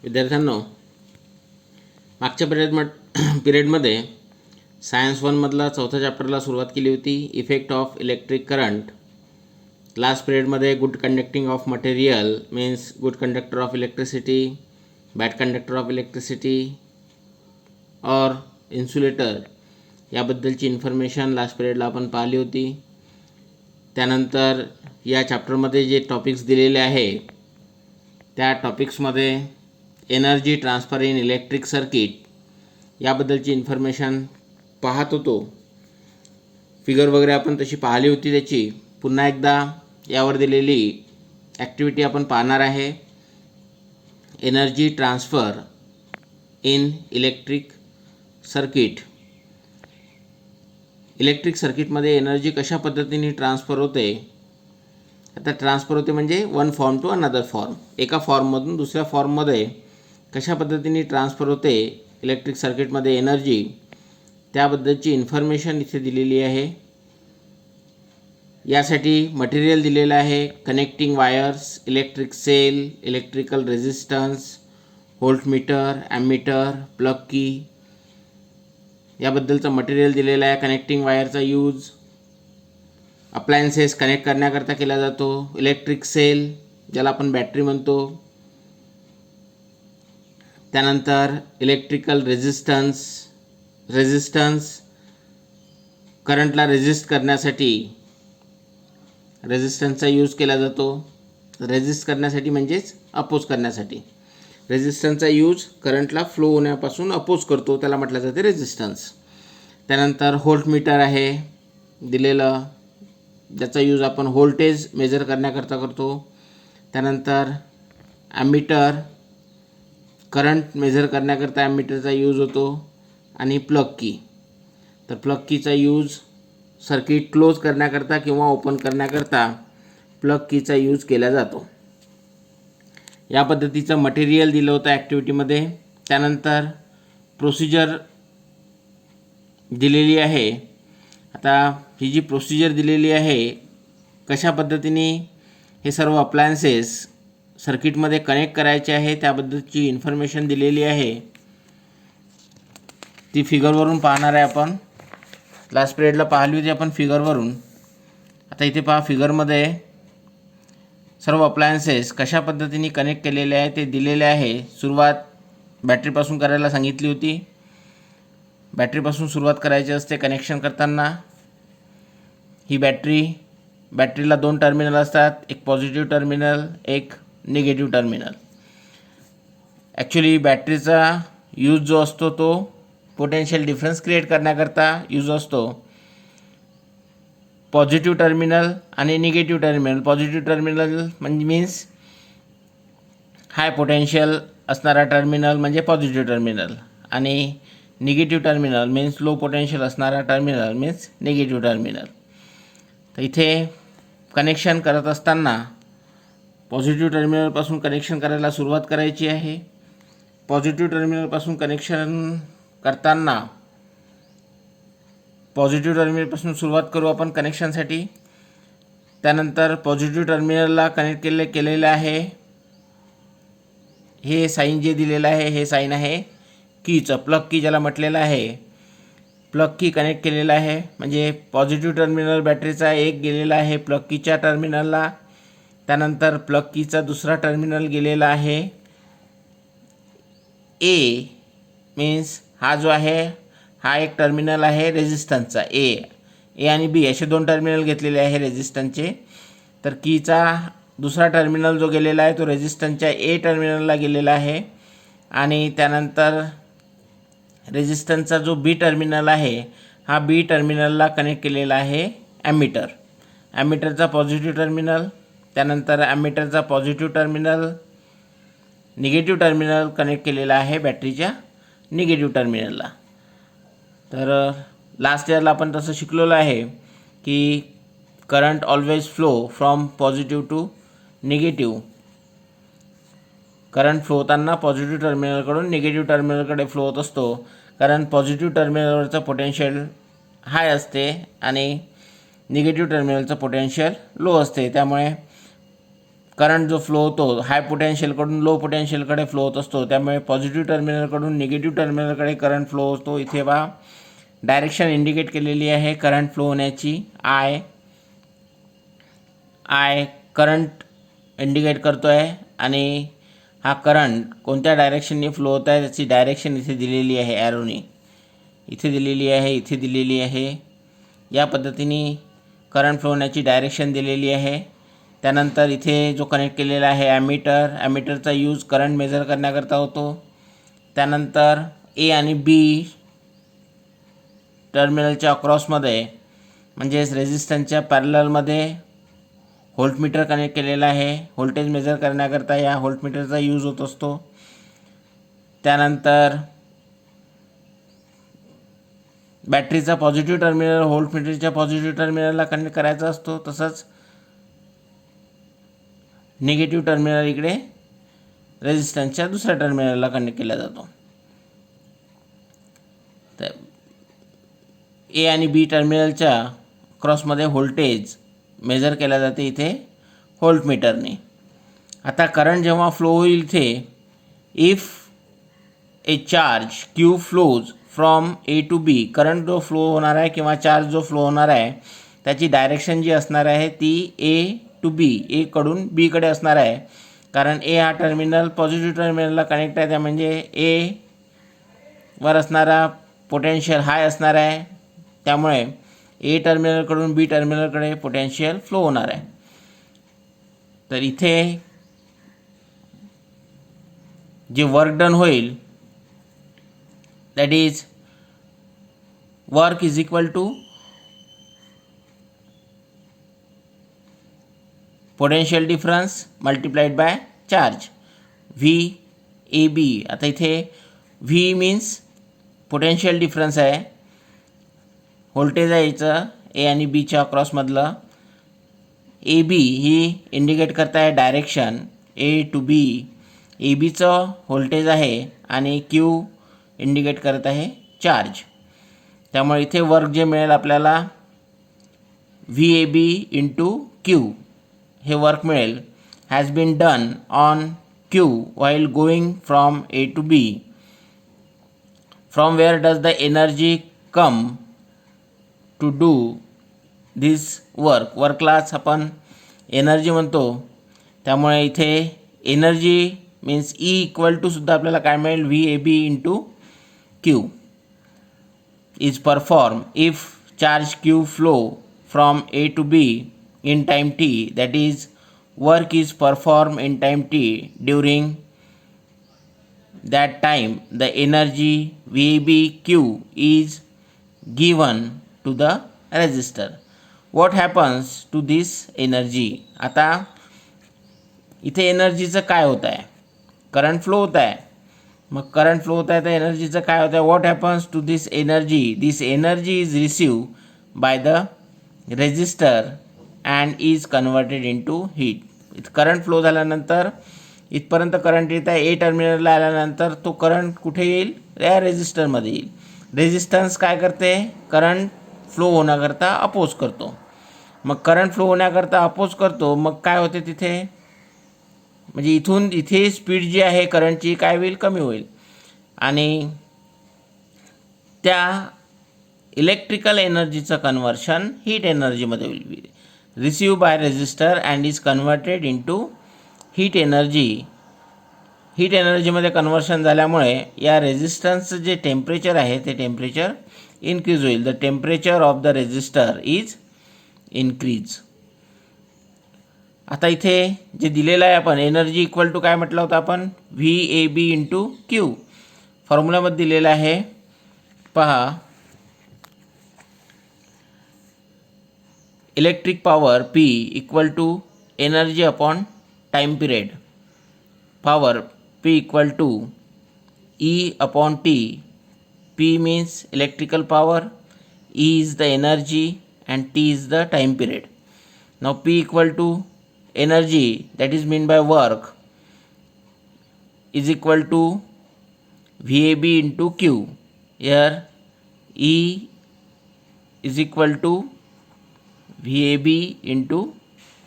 विद्यार्थ्यांनो, मागच्या पिरियडमध्ये सायन्स 1मधला चौथ्या चॅप्टरला सुरुवात केली होती, effect of electric current. Last पिरियडमध्ये good conducting of material means good conductor of electricity, bad conductor of electricity और इन्सुलेटर याबद्दलची इन्फॉर्मेशन लास्ट पिरियडला आपण पाहिली होती. त्यानंतर या चॅप्टरमध्ये जे टॉपिक्स दिलेले आहे त्या टॉपिक्समध्ये energy transfer in electric circuit याबद्दलची इन्फॉर्मेशन पाहत होतो. फिगर वगैरे आपण तशी पाहिली होती. त्याची पुन्हा एकदा यावर दिलेली ॲक्टिव्हिटी आपण पाहणार आहे. Energy transfer in electric circuit. Electric सर्किटमध्ये एनर्जी कशा पद्धतीने ट्रान्सफर होते. आता ट्रान्सफर होते म्हणजे one form to another form, एका फॉर्ममधून दुसऱ्या फॉर्ममध्ये कशा पद्धतीने ट्रान्सफर होते इलेक्ट्रिक सर्किटमध्ये एनर्जी, त्याबद्दलची इन्फॉर्मेशन इथे दिलेली आहे. यासाठी मटेरियल दिलेलं आहे. Connecting wires, electric cell, electrical resistance, voltmeter, ammeter, plug key याबद्दलचं मटेरियल दिलेलं आहे. कनेक्टिंग वायरचा यूज अप्लायन्सेस कनेक्ट करण्याकरता केला जातो. इलेक्ट्रिक सेल ज्याला आपण बॅटरी म्हणतो. त्यानंतर इलेक्ट्रिकल रेजिस्टन्स करंटला रेजिस्ट करण्यासाठी रेजिस्टन्सचा यूज केला जातो. रेजिस्ट करण्यासाठी म्हणजेच अपोज करण्यासाठी. रेजिस्टन्सचा यूज करंटला फ्लो होण्यापासून अपोज करतो, त्याला म्हटलं जाते रेजिस्टन्स. त्यानंतर व्होल्टमीटर आहे दिलेलं, ज्याचा यूज आपण व्होल्टेज मेजर करण्याकरता करतो. त्यानंतर ॲमीटर, करंट मेजर करण्याकरता ॲमीटरचा यूज होतो. आणि प्लग की, तर प्लग कीचा यूज सर्किट क्लोज करण्याकरता किंवा ओपन करण्याकरता प्लग कीचा यूज केला जातो. या पद्धतीचं मटेरियल दिलं होतं ॲक्टिव्हिटीमध्ये. त्यानंतर प्रोसिजर दिलेली आहे. आता ही जी प्रोसिजर दिलेली आहे, कशा पद्धतीने हे सर्व अप्लायन्सेस सर्किटमध्ये कनेक्ट करायचे आहे त्याबद्दलची इन्फॉर्मेशन दिलेली आहे. ती फिगरवरून पाहणार आहे आपण. लास्ट पिरियडला पाहिली होती आपण फिगरवरून. आता इथे पहा, फिगरमध्ये सर्व अप्लायन्सेस कशा पद्धतीने कनेक्ट केलेले आहे ते दिलेले आहे. सुरुवात बॅटरीपासून करायला सांगितली होती. बॅटरीपासून सुरुवात करायची असते कनेक्शन करताना. ही बॅटरीला 2 टर्मिनल असतात, एक पॉझिटिव्ह टर्मिनल, एक निगेटिव्ह टर्मिनल. ॲक्च्युली बॅटरीचा यूज जो असतो तो पोटेन्शियल डिफरन्स क्रिएट करण्याकरता यूज असतो. पॉझिटिव्ह टर्मिनल आणि निगेटिव्ह टर्मिनल. पॉझिटिव्ह टर्मिनल म्हणजे मीन्स हाय पोटेन्शियल असणारा टर्मिनल म्हणजे पॉझिटिव्ह टर्मिनल, आणि negative terminal means low potential असणारा टर्मिनल मीन्स निगेटिव्ह टर्मिनल. तर इथे कनेक्शन करत असताना पॉझिटिव्ह टर्मिनलपासून कनेक्शन करायला सुरुवात करायची आहे. पॉझिटिव्ह टर्मिनलपासून कनेक्शन करताना पॉझिटिव्ह टर्मिनलपासून सुरुवात करू आपण कनेक्शनसाठी. त्यानंतर पॉझिटिव्ह टर्मिनलला कनेक्ट केलेलं आहे. हे साईन जे दिलेलं आहे हे साईन आहे कीचं, प्लग की ज्याला म्हटलेलं आहे. प्लग की कनेक्ट केलेलं आहे म्हणजे पॉझिटिव्ह टर्मिनल बॅटरीचा एक गेलेला आहे प्लग कीच्या टर्मिनलला. त्यानंतर प्लग कीचा दुसरा टर्मिनल गेलेला आहे ए, मीन्स हा जो आहे हा एक टर्मिनल आहे रेजिस्टन्सचा. ए आणि बी असे 2 टर्मिनल घेतलेले आहे रेजिस्टन्सचे. तर कीचा दुसरा टर्मिनल जो गेलेला आहे तो रेजिस्टन्सच्या ए टर्मिनलला गेलेला आहे. आणि त्यानंतर रेजिस्टन्सचा जो बी टर्मिनल आहे हा बी टर्मिनलला कनेक्ट केलेला आहे ॲमीटर. ॲमीटरचा पॉझिटिव्ह टर्मिनल, त्यानंतर ॲमीटरचा positive terminal, negative terminal connect केलेला आहे बॅटरीच्या निगेटिव्ह टर्मिनलला. तर लास्ट इयरला आपण तसं शिकलेलं आहे की current always flow from positive to negative. Current flow होताना पॉझिटिव्ह टर्मिनलकडून निगेटिव्ह टर्मिनलकडे फ्लो होत असतो, कारण पॉझिटिव्ह टर्मिनलवरचं पोटेन्शियल हाय असते आणि निगेटिव्ह टर्मिनलचं पोटेन्शियल लो असते. त्यामुळे करंट जो फ्लो होतो हाय पोटेन्शियलकडून लो पोटेन्शियलकडे फ्लो होत असतो, त्यामुळे पॉझिटिव्ह टर्मिनलकडून निगेटिव्ह टर्मिनलकडे करंट फ्लो होतो. इथे बा डायरेक्शन इंडिकेट केलेली आहे करंट फ्लो होण्याची. आय करंट इंडिकेट करतो आहे आणि हा करंट कोणत्या डायरेक्शनने फ्लो होत आहे त्याची डायरेक्शन इथे दिलेली आहे ॲरोनी. इथे दिलेली आहे, इथे दिलेली आहे. या पद्धतीने करंट फ्लो होण्याची डायरेक्शन दिलेली आहे. त्यानंतर इथे जो कनेक्ट केलेला आहे ॲमीटरचा यूज करंट मेजर करण्याकरता होतो. त्यानंतर ए आणि बी टर्मिनलच्या अक्रॉसमध्ये म्हणजेच रेझिस्टन्सच्या पॅरललमध्ये व्होल्टमीटर कनेक्ट केलेला आहे. व्होल्टेज मेजर करण्याकरता या व्होल्टमीटरचा यूज होत असतो. त्यानंतर बॅटरीचा पॉझिटिव्ह टर्मिनल व्होल्टमीटरच्या पॉझिटिव्ह टर्मिनलला कनेक्ट करायचा असतो. तसंच निगेटिव्ह टर्मिनल इकडे रेझिस्टन्सच्या दुसऱ्या टर्मिनलला कनेक्ट केला जातो. तर ए आणि बी टर्मिनलच्या क्रॉसमध्ये व्होल्टेज मेजर केला जाते इथे व्होल्टमीटरने. आता करंट जेव्हा फ्लो होईल इथे, if a charge Q flows from A to B, current जो फ्लो होणार आहे किंवा चार्ज जो फ्लो होणार आहे त्याची डायरेक्शन जी असणार आहे ती ए टू बी, एकडून बीकडे असणार आहे. कारण ए हा टर्मिनल पॉझिटिव्ह टर्मिनलला कनेक्ट आहे, त्या म्हणजे ए वर असणारा पोटेन्शियल हाय असणार आहे. त्यामुळे ए टर्मिनलकडून बी टर्मिनलकडे पोटेन्शियल फ्लो होणार आहे. तर इथे जे वर्क डन होईल that is work is equal to potential difference multiplied by charge V A B. आता इथे व्ही मीन्स पोटेन्शियल डिफरन्स आहे, व्होल्टेज आहे याचं ए आणि बीच्या अक्रॉसमधलं. ए बी ही इंडिकेट करत आहे direction A to B. A बीचं व्होल्टेज आहे आणि क्यू इंडिकेट करत आहे चार्ज. त्यामुळे इथे वर्क जे मिळेल आपल्याला V A B into Q हे वर्क मिळेल. Has been done on Q while going from A to B. From where does the energy come to do this work. वर्कलाच आपण एनर्जी म्हणतो. त्यामुळे इथे energy means E equal to सुद्धा आपल्याला काय मिळेल V A B into Q is perform if charge Q flow from A to B in time t, that is work is performed in time t. During that time the energy VBQ is given to the resistor. What happens to this energy? आता इथे एनर्जीचं काय होत आहे, current flow होत आहे. मग current flow होत आहे तर एनर्जीचं काय होत आहे, what happens to this energy. This energy is receive by the resistor and is converted into heat. Current flow झाल्यानंतर इथपर्यंत करंट येत आहे, ए टर्मिनलला आल्यानंतर तो करंट कुठे येईल, या रेजिस्टरमध्ये येईल. रेजिस्टन्स काय करते, करंट फ्लो होण्याकरता अपोज करतो. मग करंट फ्लो होण्याकरता अपोज करतो, मग काय होते तिथे, म्हणजे इथून इथे स्पीड जी आहे करंटची काय होईल, कमी होईल. आणि त्या इलेक्ट्रिकल एनर्जीचं कन्वर्शन हीट एनर्जीमध्ये होईल. Receive by resistor and is converted into heat energy. Heat एनर्जीमध्ये कन्वर्शन झाल्यामुळे या रेजिस्टन्सचं जे टेम्परेचर आहे ते टेम्परेचर इन्क्रीज होईल. The temperature of the resistor is increase. आता इथे जे दिलेलं आहे आपण एनर्जी इक्वल टू काय म्हटलं होतं आपण, V A B into Q. फॉर्म्युलामध्ये दिलेलं आहे पहा, electric power P equal to energy upon time period. Power P equal to E upon T. P means electrical power, E is the energy and T is the time period. Now P equal to energy, that is mean by work, is equal to VAB into Q. Here E is equal to VAB into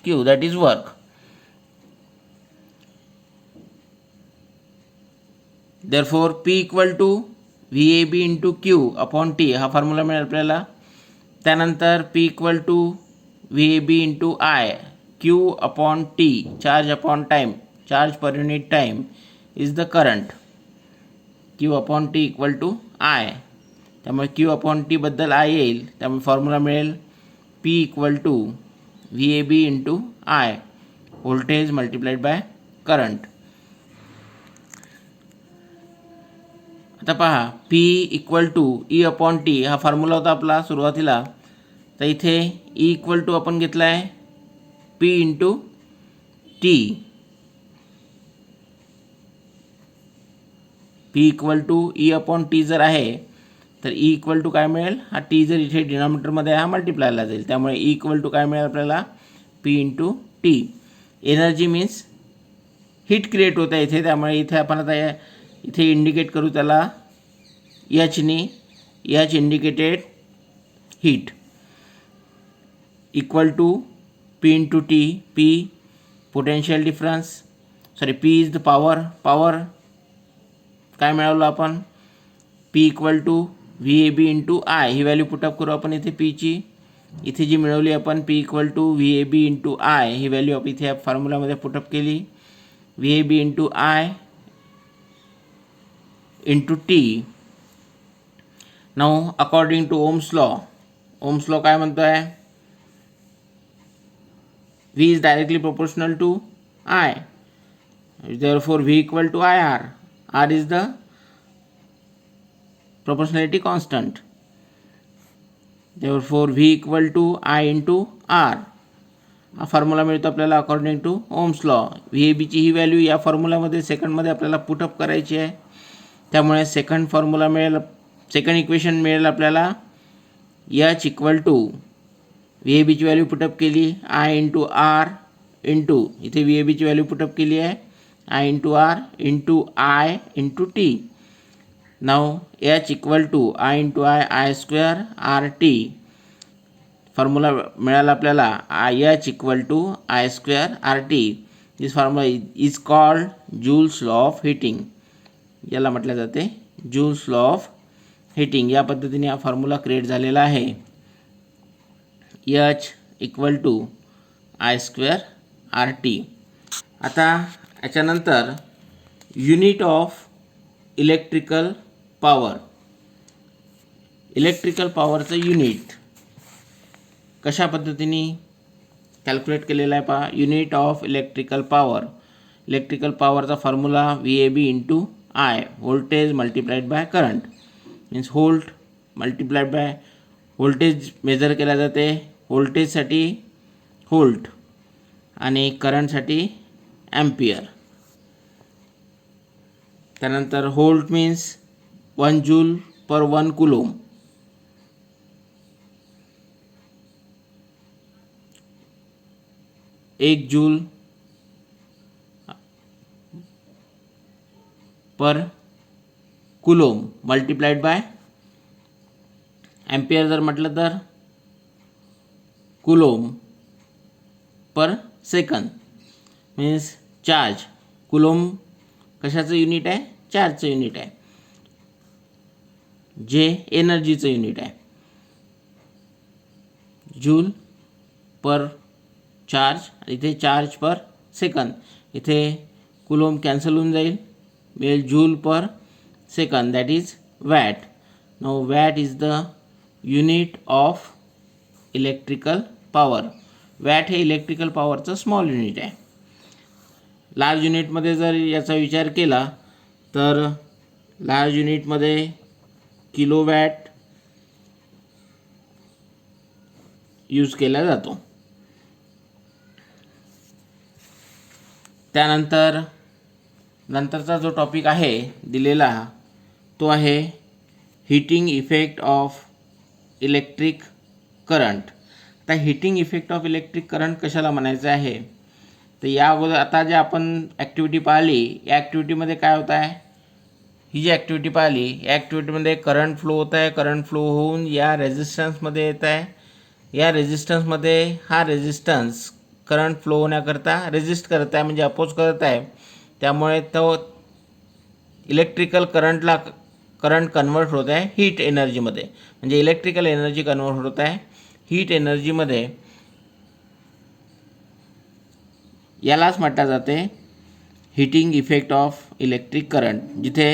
Q, that is work. Therefore P equal to V A B into Q upon T हा formula मिळेल आपल्याला. त्यानंतर P equal to V A B into I Q upon T charge upon time, charge per unit time is the current. Q upon T equal to I, त्यामुळे Q upon T बद्दल I येईल, त्यामुळे formula मिळेल P equal to V A B into I voltage multiplied by current. आता पहा P equal to E upon T हा formula होता आपला सुरुवातीला. तर इथे ई इक्वल टू आपण घेतला आहे P into T. P equal to E upon T जर आहे तर ई इक्वल टू काय मिळेल, हा टी जर इथे डिनॉमिनेटरमध्ये हा मल्टिप्लायला जाईल, त्यामुळे ई इक्वल टू काय मिळेल आपल्याला P into T. Energy means heat create होत आहे इथे, त्यामुळे इथे आपण आता इथे इंडिकेट करू त्याला एचनी, H indicated heat equal to P into T. P potential difference, sorry P is the power. Power काय मिळवलं आपण P equal to V A B into I ही व्हॅल्यू पुटअप करू आपण इथे पीची. इथे जी मिळवली आपण P equal to V A B into I ही व्हॅल्यू आपण इथे फॉर्म्युलामध्ये पुटअप केली. V A B into I into T. Now according to Ohm's law, Ohm's law काय म्हणतो आहे V is directly proportional to I. Therefore, V equal to IR. R is the proportionality constant. Therefore, V equal to I into R. हा formula मिळतो आपल्याला according to Ohm's law. V A बीची ही value या फॉर्म्युलामध्ये सेकंडमध्ये आपल्याला put up करायची आहे, त्यामुळे सेकंड फॉर्म्युला मिळेल, सेकंड इक्वेशन मिळेल आपल्याला H equal to V A बीची व्हॅल्यू पुटअप केली आय इंटू आर इंटू, इथे व्ही ए बीची व्हॅल्यू पुटअप केली आहे I into R into I into T. नाव H equal to I into I square R T. Formula मिळाला आपल्याला H equal to I square R T. This formula is called Joule's law of heating. याला म्हटलं जाते joules law of heating. या पद्धतीने हा formula create झालेला आहे. H equal to I square R T. आता याच्यानंतर unit of electrical power. Electrical पॉवरचं युनिट कशा पद्धतीने कॅल्क्युलेट केलेला आहे पहा. Unit of electrical power, electrical पॉवरचा formula V A B into I voltage multiplied by current. Means volt multiplied by voltage measure केला जाते. व्होल्टेजसाठी व्होल्ट आणि करंटसाठी ॲम्पियर. त्यानंतर volt means 1 joule per 1 coulomb. एक joule per coulomb multiplied by ampere जर म्हटलं तर coulomb per second. Means charge. Coulomb कशाचं युनिट आहे, चार्जचं युनिट आहे, जे एनर्जीचं युनिट आहे. जूल पर चार्ज, इथे चार्ज पर सेकंद, इथे कुलोम कॅन्सल होऊन जाईल, मिळेल joule per second, that is watt. No watt is the unit of electrical power. Watt हे इलेक्ट्रिकल पॉवरचं स्मॉल युनिट आहे. लार्ज युनिटमध्ये जर याचा विचार केला तर लार्ज युनिटमध्ये किलोवॅट यूज केला जातो. त्यानंतर नंतरचा जो टॉपिक आहे दिलेला तो आहे heating effect of electric current. आता heating effect of electric current कशाला म्हणायचं आहे तर या अगोदर आता जे आपण ॲक्टिव्हिटी पाहिली या ॲक्टिव्हिटीमध्ये काय होत आहे, ही जी ॲक्टिव्हिटी पाहिली या ॲक्टिव्हिटीमध्ये करंट फ्लो होत आहे. करंट फ्लो होऊन या रेझिस्टन्समध्ये येत आहे. या रेझिस्टन्समध्ये हा रेझिस्टन्स करंट फ्लो होण्याकरता रेझिस्ट करत आहे, म्हणजे अपोज करत आहे. त्यामुळे तो इलेक्ट्रिकल करंट कन्वर्ट होत आहे हीट एनर्जीमध्ये, म्हणजे इलेक्ट्रिकल एनर्जी कन्वर्ट होत आहे हीट एनर्जीमध्ये. यालाच म्हटलं जाते heating effect of electric current. जिथे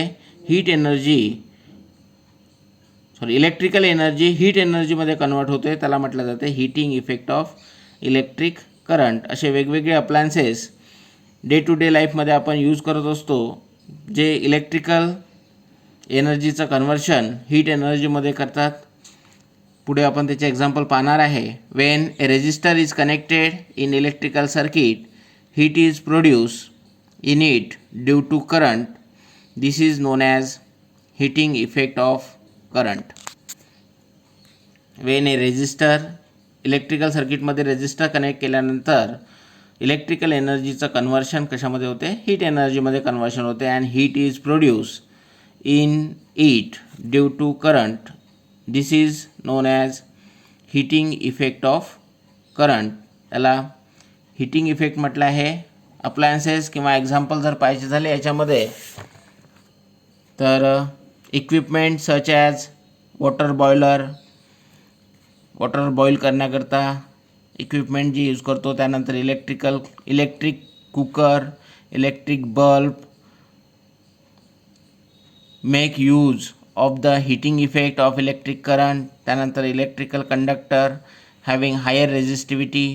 इलेक्ट्रिकल एनर्जी हीट एनर्जीमध्ये कन्वर्ट होते त्याला म्हटलं जाते heating effect of electric current. असे वेगवेगळे अप्लायन्सेस डे टू डे लाईफमध्ये आपण यूज करत असतो जे इलेक्ट्रिकल एनर्जीचं कन्वर्शन हीट एनर्जीमध्ये करतात. पुढे आपण त्याचे एक्झाम्पल पाहणार आहे. When a resistor is connected in electrical circuit, heat is produced in it due to current. This is known as heating effect of current. When a resistor, electrical सर्किटमध्ये resistor connect केल्यानंतर electrical एनर्जीचं conversion कशामध्ये होते, heat एनर्जीमध्ये conversion होते. And heat is produce in it due to current. This is known as heating effect of current. त्याला heating effect म्हटलं आहे. अप्लायन्सेस किंवा एक्झाम्पल जर पाहिजे झाले याच्यामध्ये तर equipment such as water boil करण्याकरता इक्विपमेंट जी यूज करतो. त्यानंतर electric cooker, electric bulb make use of the heating effect of electric current. त्यानंतर electrical conductor having higher resistivity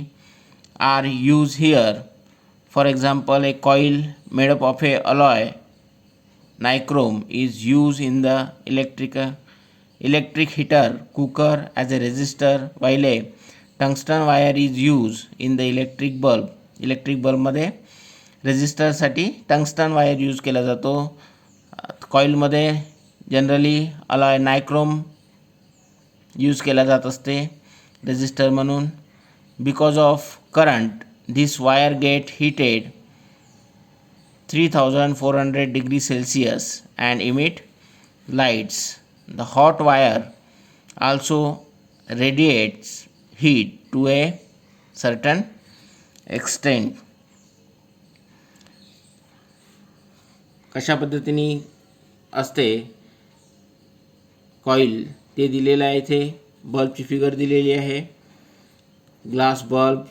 are used here. For example, a coil made up of a alloy nichrome is used in the electric heater cooker as a resistor, while a tungsten wire is used in the electric bulb. Electric बल्बमध्ये रेजिस्टरसाठी tungsten wire use केला जातो. कॉईलमध्ये generally alloy nichrome use केला जात असते resistor म्हणून. Because of current, this wire get heated 3400 degrees Celsius and emit lights. The hot wire also radiates heat to a certain extent. कशा पद्धतीने असते कॉईल ते दिलेलं आहे. इथे बल्बची फिगर दिलेली आहे. Glass bulb,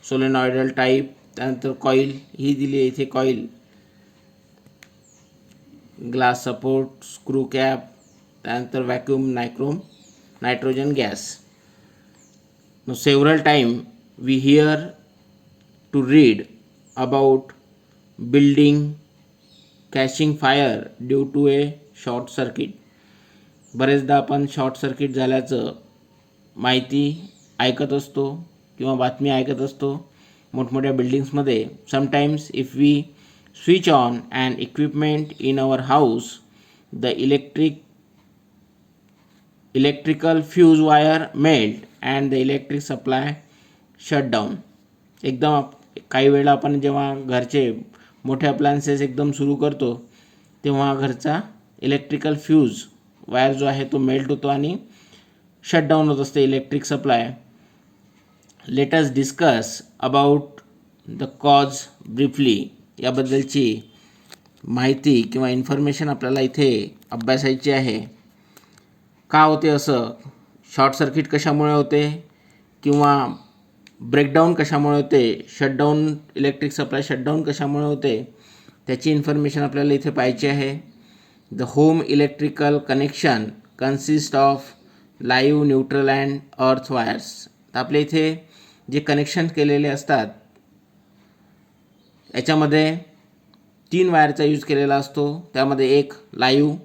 solenoidal type. त्यानंतर कॉईल ही दिली आहे इथे. Coil, glass support, screw cap, त्यानंतर vacuum nitrogen gas. Several time we hear to read about building catching fire due to a short circuit. बरेचदा आपण शॉर्ट सर्किट झाल्याचं माहिती ऐकत असतो किंवा बातमी ऐकत असतो मोठमोठ्या बिल्डिंग्समध्ये. Sometimes if we switch on and equipment in our house, the electrical fuse wire melt and the electric supply shut down. एकदम काही वेळा आपण जेव्हा घरचे मोठे अप्लायन्सेस एकदम सुरू करतो तेव्हा घरचा इलेक्ट्रिकल फ्यूज वायर जो आहे तो मेल्ट होतो आणि शटडाऊन होत असते electric supply. Let us discuss about the cause briefly. याबद्दलची माहिती किंवा इन्फॉर्मेशन आपल्याला इथे अभ्यासायची आहे. का होते असं, शॉर्ट सर्किट कशामुळे होते किंवा ब्रेकडाऊन कशामुळे होते, शटडाऊन इलेक्ट्रिक सप्लाय शटडाऊन कशामुळे होते, त्याची इन्फॉर्मेशन आपल्याला इथे पाहिजे आहे. The home electrical connection consist of live, neutral and अर्थ वायर्स. तर आपल्या इथे जे कनेक्शन केलेले असतात याच्यामध्ये 3 वायरचा यूज केलेला असतो. त्यामध्ये एक लाईव्ह,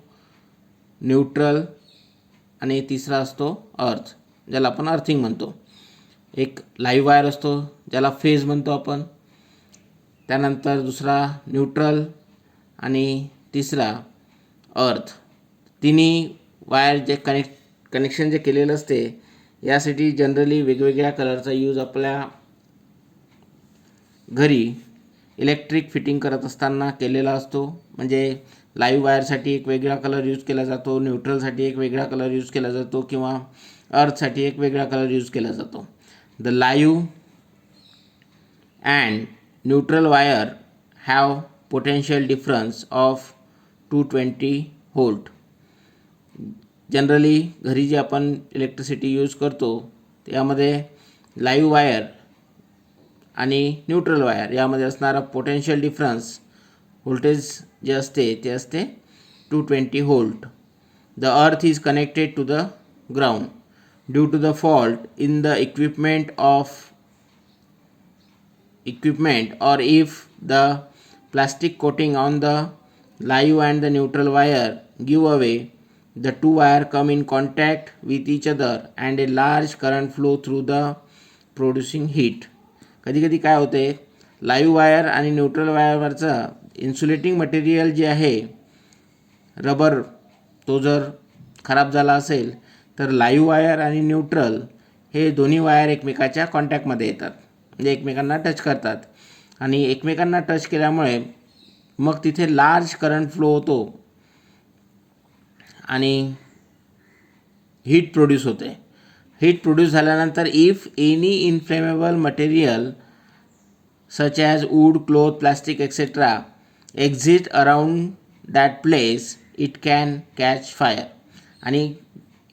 न्यूट्रल आणि तिसरा असतो अर्थ, ज्याला आपण अर्थिंग म्हणतो. एक लाईव्ह वायर असतो ज्याला फेज म्हणतो आपण. त्यानंतर दुसरा न्यूट्रल आणि तिसरा अर्थ. तिन्ही वायर जे कनेक्शन जे केलेलं असते यासाठी जनरली वेगवेगळ्या कलरचा यूज आपल्या घरी इलेक्ट्रिक फिटिंग करत असताना केलेला असतो. म्हणजे लाईव्ह वायरसाठी एक वेगळा कलर यूज केला जातो, न्यूट्रलसाठी एक वेगळा कलर यूज केला जातो किंवा अर्थसाठी एक वेगळा कलर यूज केला जातो. The live and neutral wire have potential difference of 220 volt. Generally घरी जे आपण इलेक्ट्रिसिटी यूज करतो त्यामध्ये लाईव्ह वायर आणि न्यूट्रल वायर यामध्ये असणारा पोटेन्शियल डिफरन्स व्होल्टेज जे असते ते असते 220 volt. The earth is connected to the ground due to the fault in the equipment or if the plastic coating on the live and the neutral wire give away, the two wire come in contact with each other and a large current flow through the producing heat. कधी कधी काय होते, live wire आणि neutral वायरवरचा insulating material जे आहे rubber, तो जर खराब झाला असेल तर लाईव्ह वायर आणि न्यूट्रल हे दोन्ही वायर एकमेकाच्या कॉन्टॅक्टमध्ये येतात, म्हणजे एकमेकांना टच करतात आणि एकमेकांना टच केल्यामुळे मग तिथे लार्ज करंट फ्लो होतो आणि हीट प्रोड्यूस होते. हीट प्रोड्यूस झाल्यानंतर if any inflammable material such as wood, cloth, plastic etcetera exit around that place it can catch fire. आणि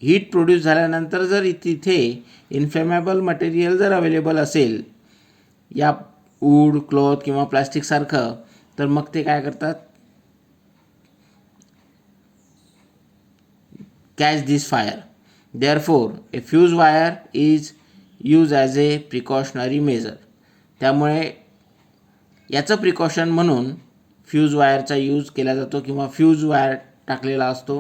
हीट प्रोड्यूस झाल्यानंतर जर तिथे इन्फ्लेमेबल मटेरियल जर अवेलेबल असेल या वूड, क्लॉथ किंवा प्लास्टिकसारखं, तर मग ते काय करतात, catch this fire. Therefore A fuse wire is use as A precautionary major. त्यामुळे याचं प्रिकॉशन म्हणून फ्यूज वायरचा यूज केला जातो किंवा फ्यूज वायर टाकलेला असतो.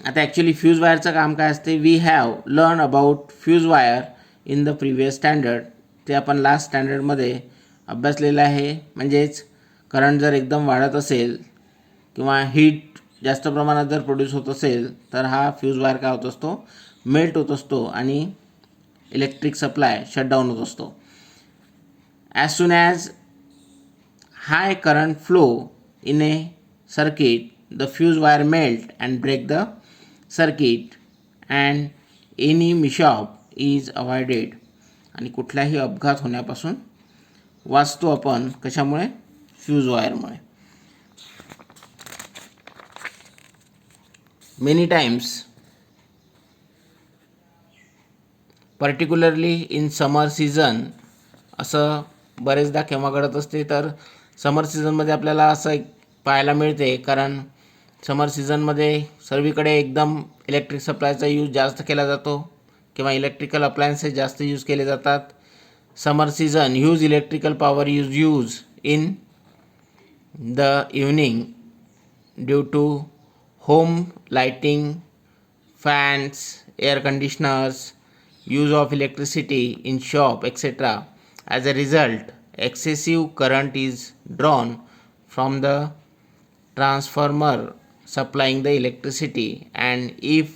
आता ॲक्च्युली फ्यूज वायरचं काम काय असते, we have learn about fuse wire in the previous standard. ते आपण लास्ट स्टँडर्डमध्ये अभ्यासलेलं आहे. म्हणजेच करंट जर एकदम वाढत असेल किंवा हीट जास्त प्रमाणात जर प्रोड्यूस होत असेल तर हा फ्यूज वायर काय होत असतो, मेल्ट होत असतो आणि इलेक्ट्रिक सप्लाय शटडाऊन होत असतो. As soon as high current flow in A circuit, the fuse wire melt and break the circuit and any mishap is avoided. आणि कुठलाही अपघात होण्यापासून वाचतो आपण. कशामुळे? फ्यूज वायरमुळे. Many times particularly in summer season असं बरेचदा केव्हा घडत असते, तर समर सीझनमध्ये आपल्याला असं एक पाहायला मिळते, कारण समर सीझनमध्ये सर्वीकडे एकदम इलेक्ट्रिक सप्लायचा यूज जास्त केला जातो किंवा इलेक्ट्रिकल अप्लायन्सेस जास्त यूज केले जातात. Summer season huge electrical power use in the evening due to home lighting, fans, air conditioners, use of electricity in shop etcetera. As a result excessive current is drawn from the transformer supplying the electricity, and if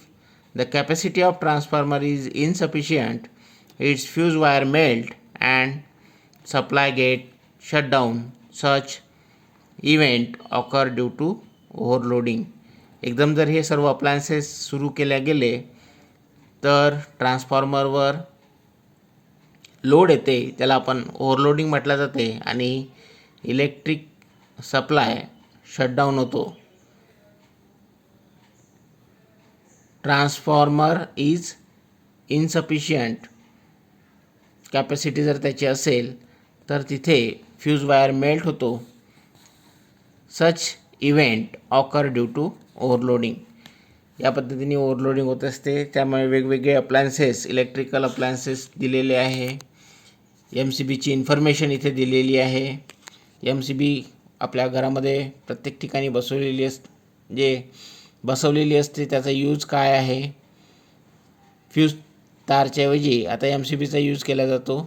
the capacity of transformer is insufficient, its fuse wire melt and supply get shut down. Such event occur due to overloading. एकदम जर हे सर्व appliances सुरू केल्या गेले तर ट्रान्सफॉर्मरवर load येते, त्याला आपण ओव्हरलोडिंग म्हटलं जाते आणि इलेक्ट्रिक सप्लाय शटडाऊन होतो. ट्रान्सफॉर्मर इज इनसफिशियंट, कॅपॅसिटी जर त्याची असेल तर तिथे फ्यूज वायर मेल्ट होतो. Such event occur due to overloading. या पद्धतीने ओव्हरलोडिंग होत असते. त्यामुळे वेगवेगळे अप्लायन्सेस, इलेक्ट्रिकल अप्लायन्सेस दिलेले आहे. MCBची इन्फॉर्मेशन इथे दिलेली आहे. MCB आपल्या घरामध्ये प्रत्येक ठिकाणी बसवलेली असते. त्याचा यूज काय आहे, फ्यूज तारच्याऐवजी आता MCBचा यूज केला जातो.